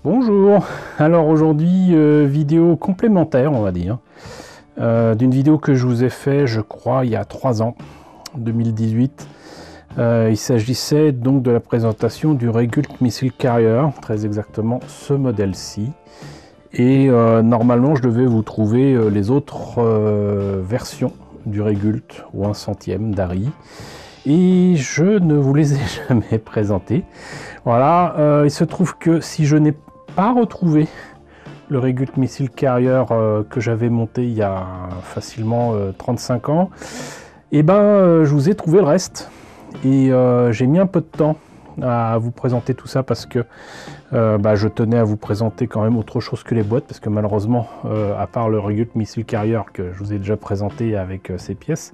Bonjour, alors aujourd'hui vidéo complémentaire on va dire, d'une vidéo que je vous ai fait je crois il y a 3 ans, 2018. Il s'agissait donc de la présentation du Regult Missile Carrier, très exactement ce modèle-ci. Et normalement je devais vous trouver les autres versions du Regult ou 1/100e d'Arri. Et je ne vous les ai jamais présentées. Voilà, il se trouve que si je n'ai pas retrouvé le Regult Missile Carrier que j'avais monté il y a facilement 35 ans, et ben je vous ai trouvé le reste. Et j'ai mis un peu de temps à vous présenter tout ça parce que je tenais à vous présenter quand même autre chose que les boîtes, parce que malheureusement, à part le Regult Missile Carrier que je vous ai déjà présenté avec ses pièces,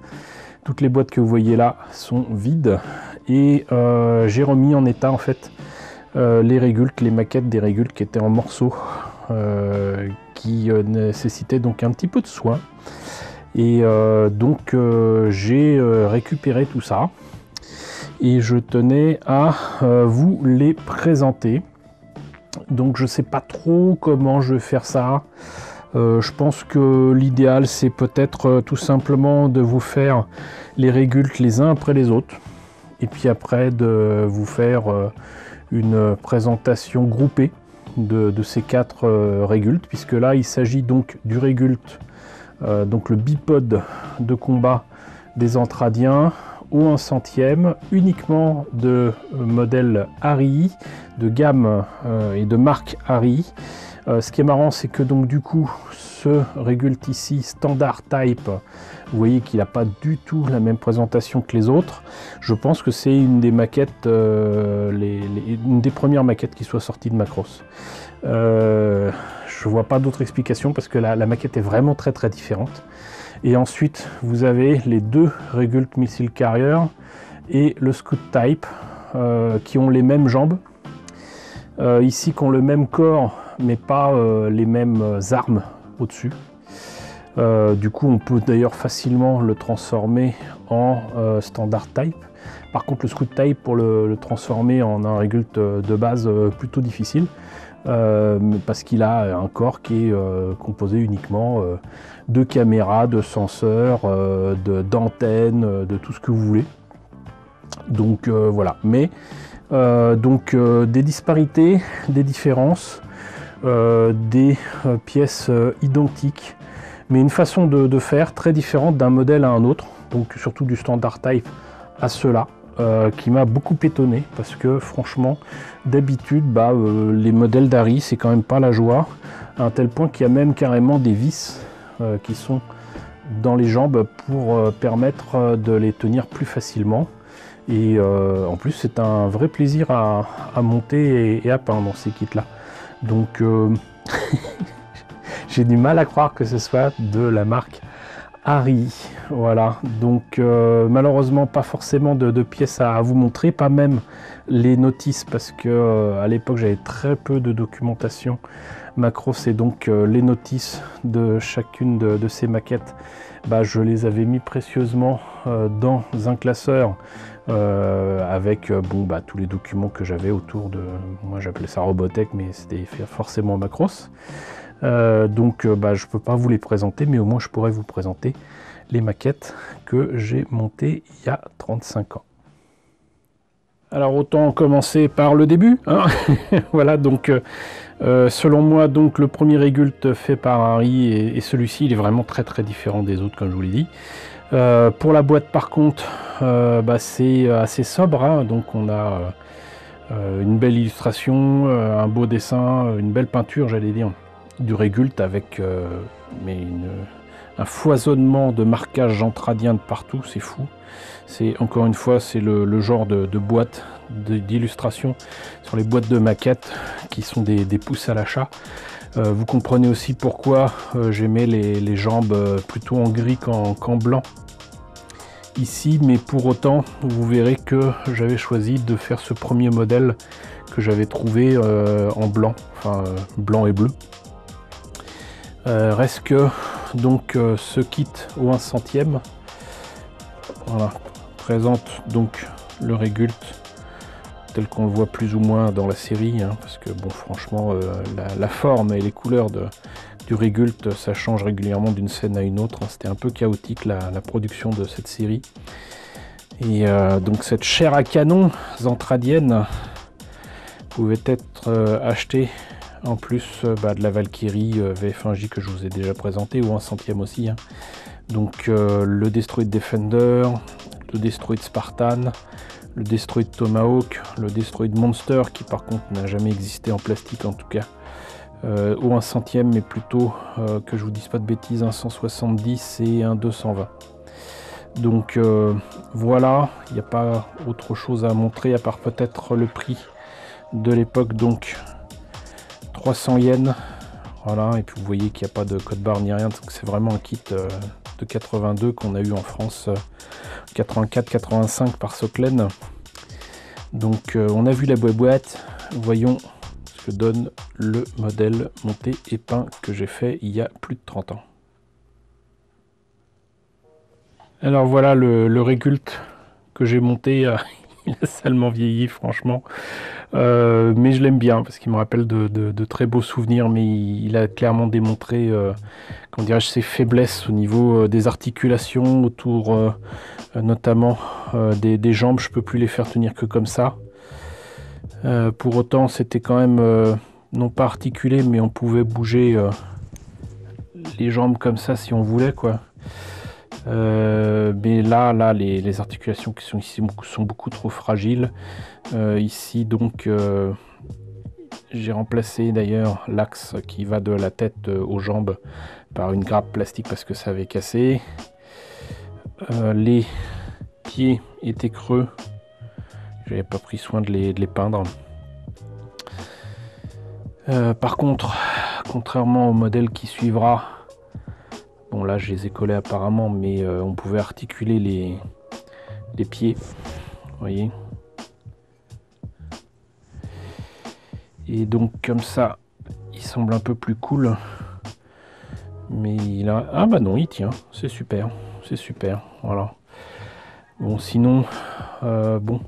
toutes les boîtes que vous voyez là sont vides. Et j'ai remis en état en fait les Regult, les maquettes des Regult qui étaient en morceaux, qui nécessitaient donc un petit peu de soin. Et donc j'ai récupéré tout ça et je tenais à vous les présenter. Donc je sais pas trop comment je vais faire ça. Je pense que l'idéal c'est peut-être tout simplement de vous faire les Regult les uns après les autres, et puis après de vous faire une présentation groupée de ces 4 Regult, puisque là il s'agit donc du Regult, donc le bipode de combat des Entradiens au 1/100e, uniquement de modèle Arri, de gamme et de marque Arri. Ce qui est marrant, c'est que donc du coup ce Regult ici, standard type, vous voyez qu'il n'a pas du tout la même présentation que les autres. Je pense que c'est une des maquettes, une des premières maquettes qui soit sortie de Macross. Je vois pas d'autre explication parce que la maquette est vraiment très différente. Et ensuite vous avez les 2 Regult Missile Carrier et le Scout Type qui ont les mêmes jambes, ici qui ont le même corps mais pas les mêmes armes au-dessus. Du coup on peut d'ailleurs facilement le transformer en standard type. Par contre le Scout Type, pour le transformer en un Regult de base, plutôt difficile, parce qu'il a un corps qui est composé uniquement de caméras, de senseurs, d'antennes, de tout ce que vous voulez. Donc voilà, mais des disparités, des différences, des pièces identiques, mais une façon de faire très différente d'un modèle à un autre, donc surtout du standard type à cela, qui m'a beaucoup étonné, parce que franchement d'habitude les modèles d'Arri c'est quand même pas la joie, à un tel point qu'il y a même carrément des vis qui sont dans les jambes pour permettre de les tenir plus facilement. Et en plus c'est un vrai plaisir à monter et à peindre ces kits là. Donc j'ai du mal à croire que ce soit de la marque Arri. Voilà, donc malheureusement pas forcément de pièces à vous montrer, pas même les notices, parce que à l'époque j'avais très peu de documentation Macross, et donc les notices de chacune de ces maquettes, je les avais mis précieusement dans un classeur avec tous les documents que j'avais autour de, moi j'appelais ça Robotech, mais c'était forcément Macross. Donc je peux pas vous les présenter, mais au moins je pourrais vous présenter les maquettes que j'ai montées il y a 35 ans. Alors autant commencer par le début, hein. Voilà, donc selon moi donc le premier Regult fait par Arri, et celui-ci il est vraiment très différent des autres comme je vous l'ai dit. Pour la boîte par contre, c'est assez sobre, hein. Donc on a une belle illustration, un beau dessin, une belle peinture j'allais dire, du Regult, avec un foisonnement de marquages entradiens de partout, c'est fou. C'est encore une fois, c'est le genre de boîte d'illustration sur les boîtes de maquettes qui sont des pousses à l'achat. Vous comprenez aussi pourquoi j'ai mis les jambes plutôt en gris qu'en blanc ici, mais pour autant vous verrez que j'avais choisi de faire ce premier modèle que j'avais trouvé en blanc, enfin blanc et bleu. Reste que donc ce kit au 1/100e, voilà, présente donc le Regult tel qu'on le voit plus ou moins dans la série, hein, parce que bon, franchement, la forme et les couleurs du Regult, ça change régulièrement d'une scène à une autre, hein. C'était un peu chaotique la production de cette série. Et donc cette chair à canon zentradienne pouvait être achetée en plus de la Valkyrie VF1J que je vous ai déjà présenté, ou un centième aussi, hein. Donc le Destroid Defender, le Destroid Spartan, le Destroid Tomahawk, le Destroid Monster qui par contre n'a jamais existé en plastique en tout cas, ou un centième, mais plutôt que je vous dise pas de bêtises, un 170 et un 220. Donc voilà, il n'y a pas autre chose à montrer à part peut-être le prix de l'époque, donc 300 yens. Voilà, et puis vous voyez qu'il n'y a pas de code barre ni rien, donc c'est vraiment un kit de 82 qu'on a eu en France 84-85 par Soklen. Donc on a vu la boîte, voyons ce que donne le modèle monté et peint que j'ai fait il y a plus de 30 ans. Alors voilà le Regult que j'ai monté, il a salement vieilli franchement, mais je l'aime bien parce qu'il me rappelle de très beaux souvenirs, mais il a clairement démontré comment dirais-je, ses faiblesses au niveau des articulations autour notamment des jambes. Je peux plus les faire tenir que comme ça. Pour autant c'était quand même non pas articulé, mais on pouvait bouger les jambes comme ça si on voulait, quoi. Mais là les articulations qui sont ici sont beaucoup trop fragiles. Ici donc j'ai remplacé d'ailleurs l'axe qui va de la tête aux jambes par une grappe plastique parce que ça avait cassé. Les pieds étaient creux, j'avais pas pris soin de les peindre. Par contre, contrairement au modèle qui suivra, bon là je les ai collés apparemment, mais on pouvait articuler les pieds, vous voyez. Et donc comme ça, il semble un peu plus cool. Mais il a... Ah bah non, il tient, c'est super, voilà. Bon sinon, bon,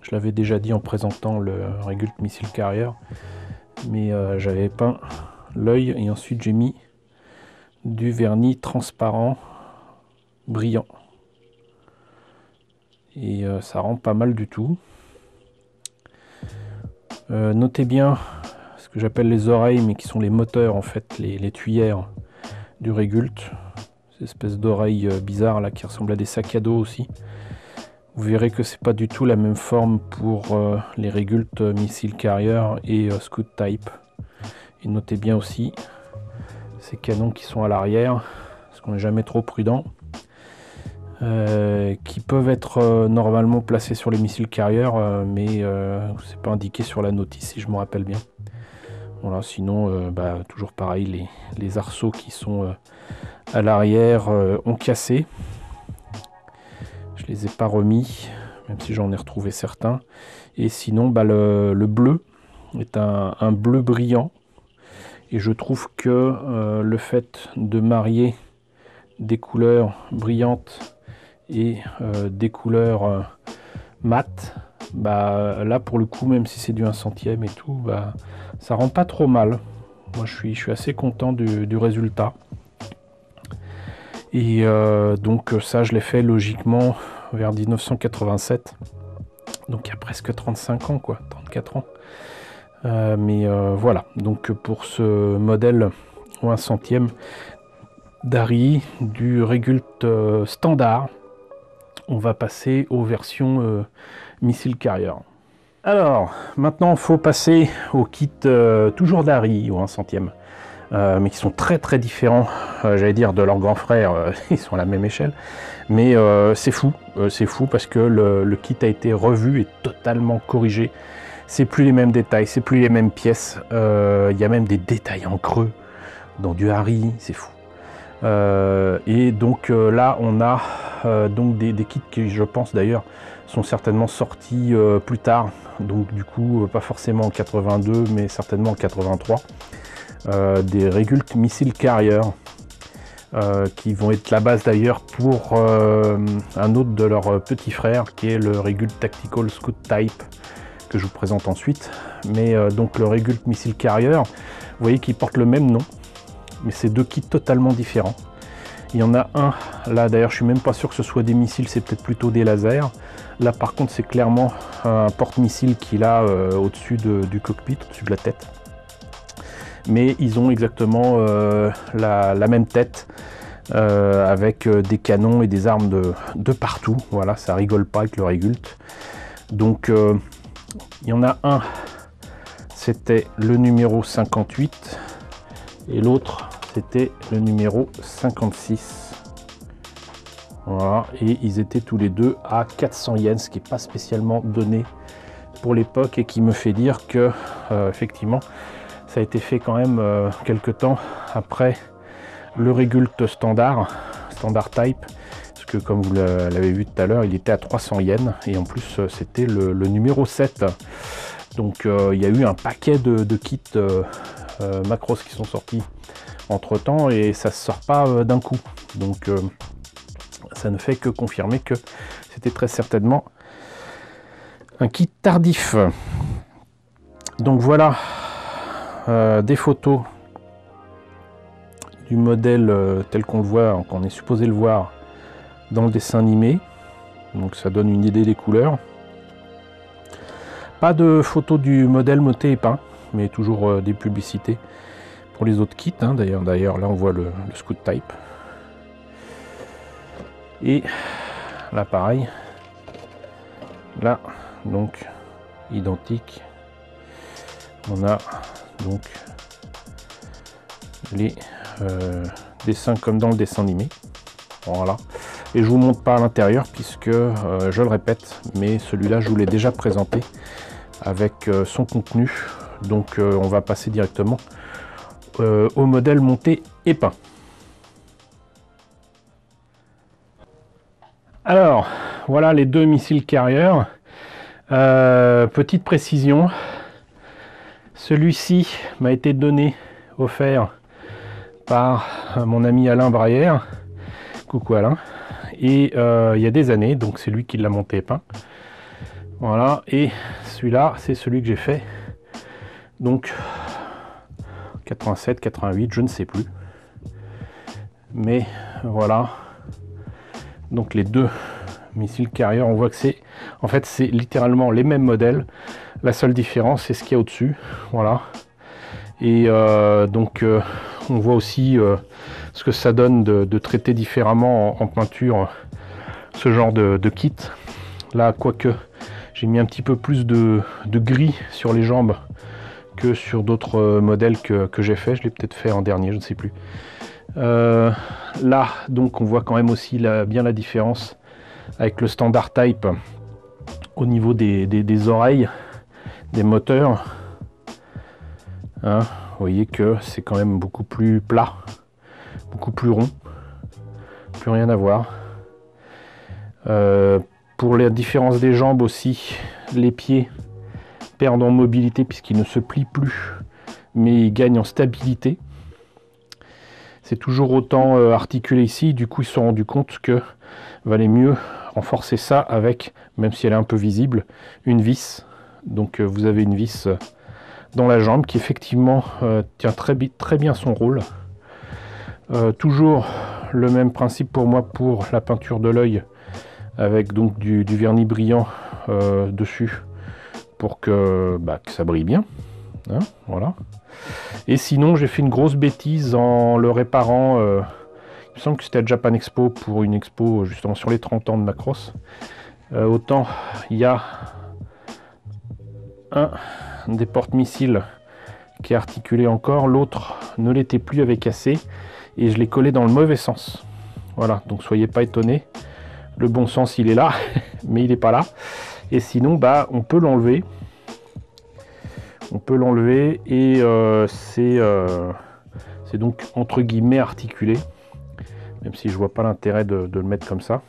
je l'avais déjà dit en présentant le Regult Missile Carrier, mais j'avais peint l'œil et ensuite j'ai mis du vernis transparent brillant et ça rend pas mal du tout. Notez bien ce que j'appelle les oreilles, mais qui sont les moteurs en fait, les tuyères du Regult, ces espèces d'oreilles bizarres là qui ressemblent à des sacs à dos aussi. Vous verrez que c'est pas du tout la même forme pour les Regult Missile Carrier et Scout Type. Et notez bien aussi ces canons qui sont à l'arrière, parce qu'on n'est jamais trop prudent, qui peuvent être normalement placés sur les missiles carriers, mais c'est pas indiqué sur la notice si je me rappelle bien. Voilà, sinon toujours pareil, les arceaux qui sont à l'arrière ont cassé. Je les ai pas remis, même si j'en ai retrouvé certains. Et sinon le bleu est un bleu brillant. Et je trouve que le fait de marier des couleurs brillantes et des couleurs mates, là pour le coup, même si c'est du 1 centième et tout, ça rend pas trop mal. Moi je suis assez content du résultat. Et donc ça je l'ai fait logiquement vers 1987. Donc il y a presque 35 ans, quoi, 34 ans. Mais voilà, donc pour ce modèle au 1 centième d'Arri du Regult standard, on va passer aux versions Missile Carrier. Alors, maintenant il faut passer au kit toujours d'Arri au 1 centième, mais qui sont très très différents, j'allais dire de leurs grands frères, ils sont à la même échelle, mais c'est fou parce que le kit a été revu et totalement corrigé. C'est plus les mêmes détails, c'est plus les mêmes pièces. Il y a même des détails en creux dans du Arri, c'est fou. Et donc là, on a donc des kits qui, je pense d'ailleurs, sont certainement sortis plus tard. Donc du coup, pas forcément en 82, mais certainement en 83. Des Regult Missile Carrier, qui vont être la base d'ailleurs pour un autre de leurs petits frères, qui est le Regult Tactical Scout Type, que je vous présente ensuite. Mais donc le Regult Missile Carrier, vous voyez qu'il porte le même nom, mais c'est deux kits totalement différents. Il y en a un, là d'ailleurs je suis même pas sûr que ce soit des missiles, c'est peut-être plutôt des lasers. Là par contre c'est clairement un porte-missile qu'il a au-dessus du cockpit, au-dessus de la tête. Mais ils ont exactement la même tête, avec des canons et des armes de partout. Voilà, ça rigole pas avec le Regult. Donc il y en a un, c'était le numéro 58 et l'autre c'était le numéro 56. Voilà, et ils étaient tous les deux à 400 yens, ce qui n'est pas spécialement donné pour l'époque et qui me fait dire que effectivement ça a été fait quand même quelques temps après le Regult standard type, parce que comme vous l'avez vu tout à l'heure, il était à 300 yens et en plus c'était le numéro 7. Donc il y a eu un paquet de kits Macross qui sont sortis entre temps et ça ne sort pas d'un coup. Donc ça ne fait que confirmer que c'était très certainement un kit tardif. Donc voilà des photos du modèle tel qu'on le voit, qu'on est supposé le voir dans le dessin animé. Donc ça donne une idée des couleurs. Pas de photos du modèle monté et peint, mais toujours des publicités pour les autres kits. Hein. D'ailleurs là on voit le Scout Type. Et là pareil, là donc identique, on a donc les dessins comme dans le dessin animé. Voilà, et je vous montre pas à l'intérieur puisque je le répète, mais celui-là je vous l'ai déjà présenté avec son contenu. Donc on va passer directement au modèle monté et peint. Alors, voilà les deux missiles Carrier. Petite précision, celui-ci m'a été donné, offert par mon ami Alain Braillère. Coucou Alain. Et il y a des années, donc c'est lui qui l'a monté et peint. Voilà, et celui-là, c'est celui que j'ai fait. Donc, 87, 88, je ne sais plus. Mais voilà. Donc les deux missiles Carrier, on voit que c'est en fait c'est littéralement les mêmes modèles. La seule différence c'est ce qu'il y a au-dessus. Voilà. Et donc on voit aussi ce que ça donne de traiter différemment en peinture ce genre de kit. Là, quoique j'ai mis un petit peu plus de gris sur les jambes que sur d'autres modèles que j'ai fait. Je l'ai peut-être fait en dernier, je ne sais plus. Là donc on voit quand même aussi bien la différence avec le standard type au niveau des oreilles, des moteurs, hein, vous voyez que c'est quand même beaucoup plus plat, beaucoup plus rond, plus rien à voir. Pour la différence des jambes aussi, les pieds perdent en mobilité puisqu'ils ne se plient plus, mais ils gagnent en stabilité. C'est toujours autant articulé ici, du coup ils se sont rendus compte que valait mieux renforcer ça avec, même si elle est un peu visible, une vis. Donc vous avez une vis dans la jambe qui effectivement tient très bien son rôle. Toujours le même principe pour moi pour la peinture de l'œil, avec donc du vernis brillant dessus pour que ça brille bien. Hein, voilà. Et sinon j'ai fait une grosse bêtise en le réparant, il me semble que c'était à Japan Expo pour une expo justement sur les 30 ans de Macross. Autant il y a un des porte-missiles qui est articulé encore, l'autre ne l'était plus, avait cassé et je l'ai collé dans le mauvais sens. Voilà, donc soyez pas étonnés, le bon sens il est là mais il n'est pas là. Et sinon on peut l'enlever. On peut l'enlever et c'est donc entre guillemets articulé, même si je vois pas l'intérêt de le mettre comme ça,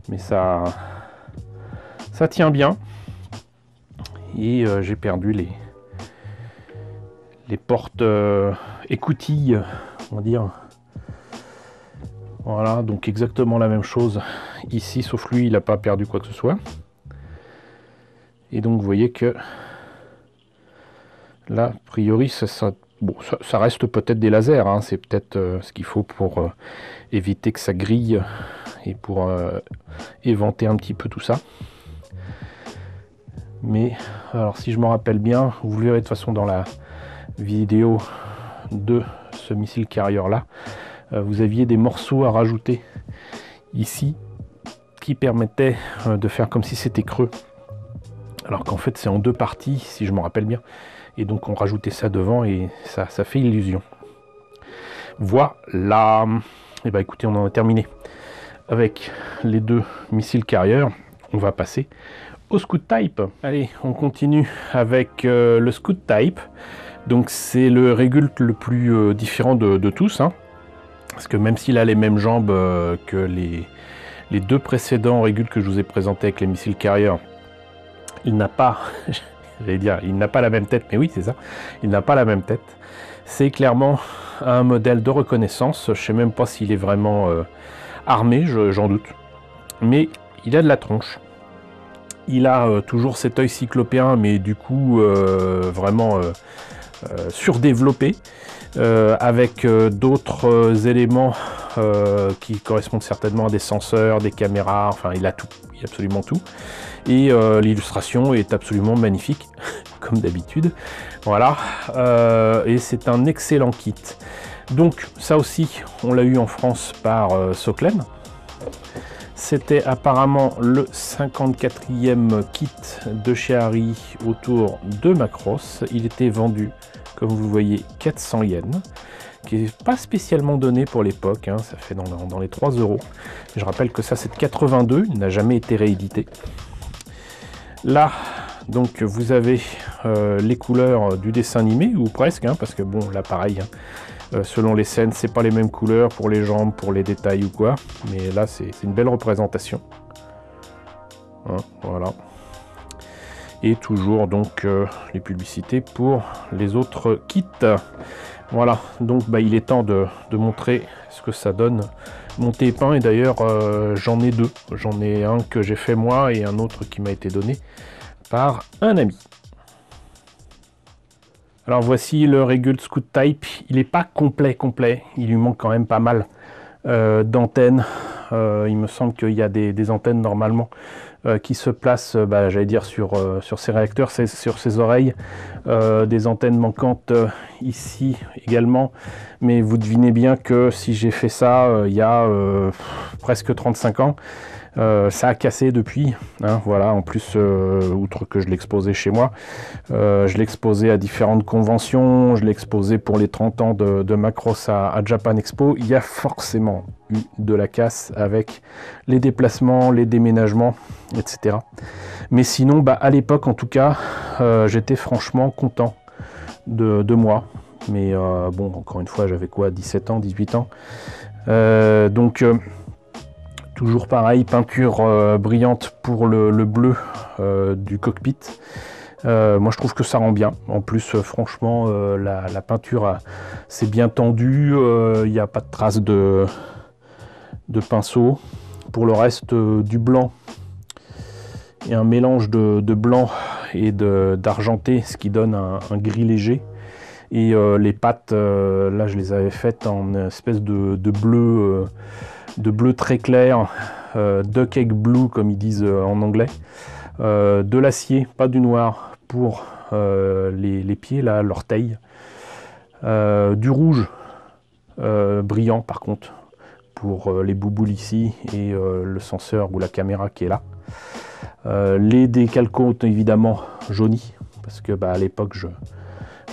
mais ça tient bien. Et j'ai perdu les portes écoutilles, on va dire. Voilà, donc exactement la même chose ici, sauf lui il n'a pas perdu quoi que ce soit. Et donc vous voyez que là, a priori, bon, ça reste peut-être des lasers, hein, c'est peut-être ce qu'il faut pour éviter que ça grille et pour éventer un petit peu tout ça. Mais alors si je me rappelle bien, vous verrez de toute façon dans la vidéo de ce missile carrier là, vous aviez des morceaux à rajouter ici qui permettaient de faire comme si c'était creux, alors qu'en fait c'est en deux parties si je me rappelle bien, et donc on rajoutait ça devant et ça fait illusion. Voilà, et bah écoutez, on en a terminé avec les deux missiles carrier. On va passer au Scout Type. Allez, on continue avec le Scout Type. Donc c'est le Régult le plus différent de tous, hein, parce que même s'il a les mêmes jambes que les deux précédents Régult que je vous ai présentés avec les missiles carrier, il n'a pas, j'allais dire, il n'a pas la même tête, mais oui c'est ça, il n'a pas la même tête. C'est clairement un modèle de reconnaissance. Je sais même pas s'il est vraiment armé, j'en doute, mais il a de la tronche. Il a toujours cet œil cyclopéen, mais du coup vraiment surdéveloppé, avec d'autres éléments qui correspondent certainement à des senseurs, des caméras, enfin il a tout, il a absolument tout. Et l'illustration est absolument magnifique, comme d'habitude. Voilà, et c'est un excellent kit. Donc ça aussi, on l'a eu en France par Soclen. C'était apparemment le 54e kit de chez Harry autour de Macross. Il était vendu, comme vous voyez, 400 yens, qui n'est pas spécialement donné pour l'époque, hein, ça fait dans les 3 €. Je rappelle que ça c'est de 82, il n'a jamais été réédité. Là, donc vous avez les couleurs du dessin animé, ou presque, hein, parce que bon, là pareil, hein, selon les scènes, c'est pas les mêmes couleurs pour les jambes, pour les détails ou quoi, mais là c'est une belle représentation. Hein, voilà. Et toujours donc les publicités pour les autres kits. Voilà, donc bah, il est temps de montrer ce que ça donne monté et peint. Et d'ailleurs j'en ai deux, j'en ai un que j'ai fait moi et un autre qui m'a été donné par un ami. Alors voici le Régult Scout Type. Il n'est pas complet, il lui manque quand même pas mal d'antennes. Il me semble qu'il y a des antennes normalement qui se placent, j'allais dire, sur ces réacteurs, sur ses oreilles. Des antennes manquantes ici également. Mais vous devinez bien que si j'ai fait ça il y a presque 35 ans, ça a cassé depuis, hein, voilà. En plus, outre que je l'ai exposé chez moi, je l'ai exposé à différentes conventions, je l'ai exposé pour les 30 ans de Macross à Japan Expo. Il y a forcément eu de la casse avec les déplacements, les déménagements, etc. Mais sinon, à l'époque en tout cas, j'étais franchement content de moi. Mais bon, encore une fois, j'avais quoi, 17 ans, 18 ans. Donc toujours pareil, peinture brillante pour le bleu du cockpit. Moi je trouve que ça rend bien. En plus franchement la peinture c'est bien tendu, il n'y a pas de traces de pinceau. Pour le reste du blanc et un mélange de blanc et d'argenté, ce qui donne un gris léger. Et les pattes, là je les avais faites en espèce de bleu très clair, duck egg blue comme ils disent en anglais, de l'acier, pas du noir pour les pieds, là, l'orteil, du rouge brillant par contre pour les bouboules ici et le senseur ou la caméra qui est là, les décalcotes évidemment jaunis parce que à l'époque je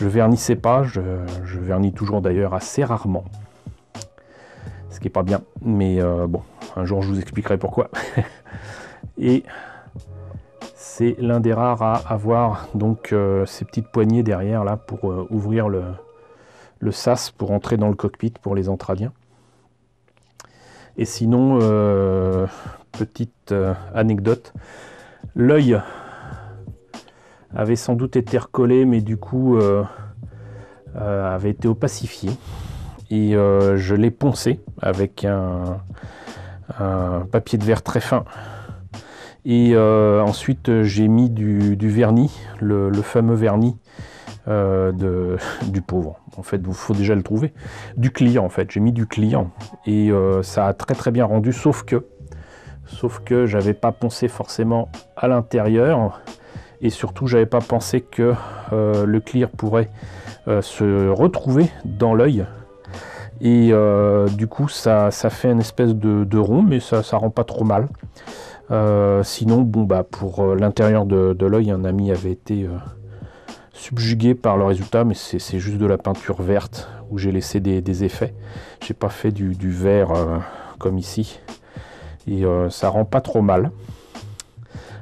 vernissais pas, je vernis toujours d'ailleurs assez rarement. Ce qui est pas bien, mais bon, un jour je vous expliquerai pourquoi. Et c'est l'un des rares à avoir donc ces petites poignées derrière là pour ouvrir le sas pour entrer dans le cockpit pour les entradiens. Et sinon, petite anecdote, l'œil avait sans doute été recollé, mais du coup avait été opacifié. Et je l'ai poncé avec un papier de verre très fin. Et ensuite j'ai mis du vernis, le fameux vernis du pauvre. En fait, il faut déjà le trouver. Du clear, en fait. J'ai mis du clear et ça a très bien rendu, sauf que j'avais pas poncé forcément à l'intérieur et surtout j'avais pas pensé que le clear pourrait se retrouver dans l'œil. Et du coup ça fait une espèce de rond, mais ça rend pas trop mal. Sinon bon bah pour l'intérieur de l'œil, un ami avait été subjugué par le résultat, mais c'est juste de la peinture verte où j'ai laissé des effets. J'ai pas fait du vert comme ici, et ça rend pas trop mal.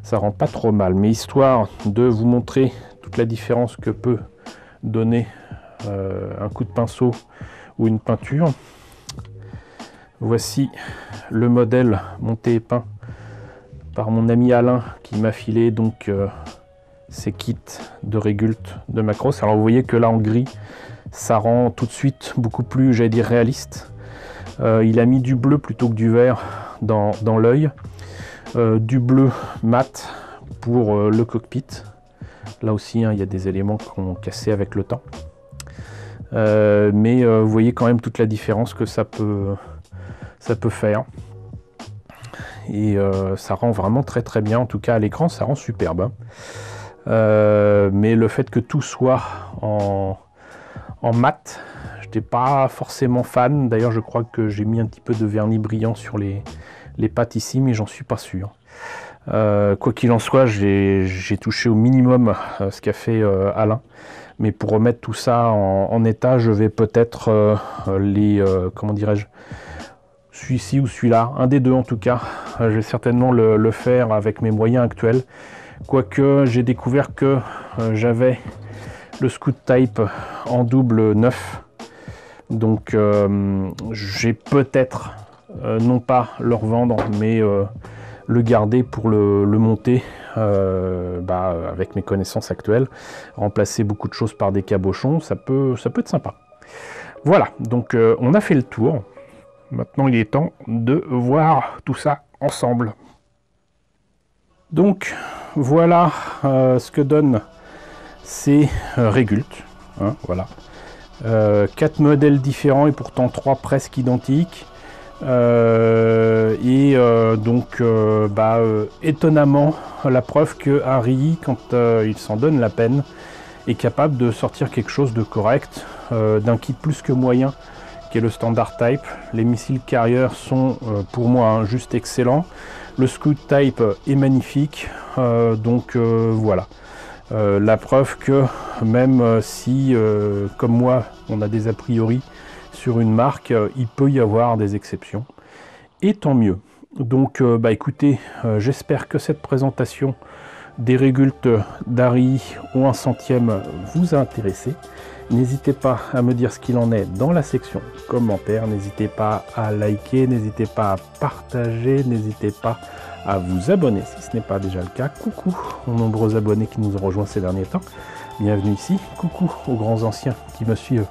Ça rend pas trop mal, mais histoire de vous montrer toute la différence que peut donner un coup de pinceau ou une peinture. Voici le modèle monté et peint par mon ami Alain qui m'a filé donc ces kits de Regult de Macros. Alors vous voyez que là en gris, ça rend tout de suite beaucoup plus, j'allais dire, réaliste. Il a mis du bleu plutôt que du vert dans l'œil. Du bleu mat pour le cockpit. Là aussi, hein, il y a des éléments qui ont cassé avec le temps. Mais vous voyez quand même toute la différence que ça peut faire. Et ça rend vraiment très bien. En tout cas, à l'écran, ça rend superbe. Hein. Mais le fait que tout soit en mat, je n'étais pas forcément fan. D'ailleurs, je crois que j'ai mis un petit peu de vernis brillant sur les pattes ici, mais j'en suis pas sûr. Quoi qu'il en soit, j'ai touché au minimum ce qu'a fait Alain. Mais pour remettre tout ça en état, je vais peut-être comment dirais-je, celui-ci ou celui-là, un des deux en tout cas. Je vais certainement le faire avec mes moyens actuels. Quoique j'ai découvert que j'avais le Scoot Type en double 9. Donc j'ai peut-être, non pas le revendre, mais le garder pour le monter avec mes connaissances actuelles. Remplacer beaucoup de choses par des cabochons, ça peut être sympa. Voilà, donc on a fait le tour. Maintenant il est temps de voir tout ça ensemble. Donc voilà ce que donnent ces Regult. Hein, voilà. 4 modèles différents et pourtant 3 presque identiques. Étonnamment, la preuve que Harry, quand il s'en donne la peine, est capable de sortir quelque chose de correct, d'un kit plus que moyen, qui est le Standard Type. Les missiles carriers sont pour moi juste excellents. Le Scoot Type est magnifique, voilà. La preuve que même si, comme moi, on a des a priori sur une marque, il peut y avoir des exceptions. Et tant mieux. Donc, écoutez, j'espère que cette présentation des Regult d'Harry au 1/100e vous a intéressé. N'hésitez pas à me dire ce qu'il en est dans la section commentaires. N'hésitez pas à liker, n'hésitez pas à partager, n'hésitez pas à vous abonner si ce n'est pas déjà le cas. Coucou aux nombreux abonnés qui nous ont rejoints ces derniers temps. Bienvenue ici. Coucou aux grands anciens qui me suivent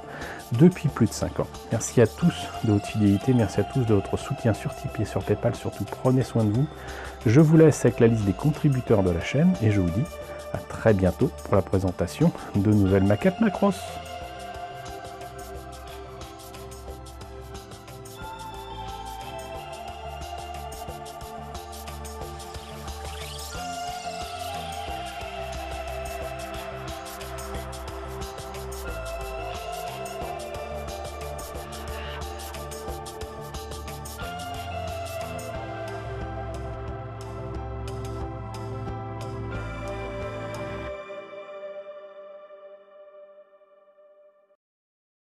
depuis plus de 5 ans. Merci à tous de votre fidélité, merci à tous de votre soutien sur Tipeee et sur Paypal. Surtout, prenez soin de vous. Je vous laisse avec la liste des contributeurs de la chaîne et je vous dis à très bientôt pour la présentation de nouvelles maquettes Macros.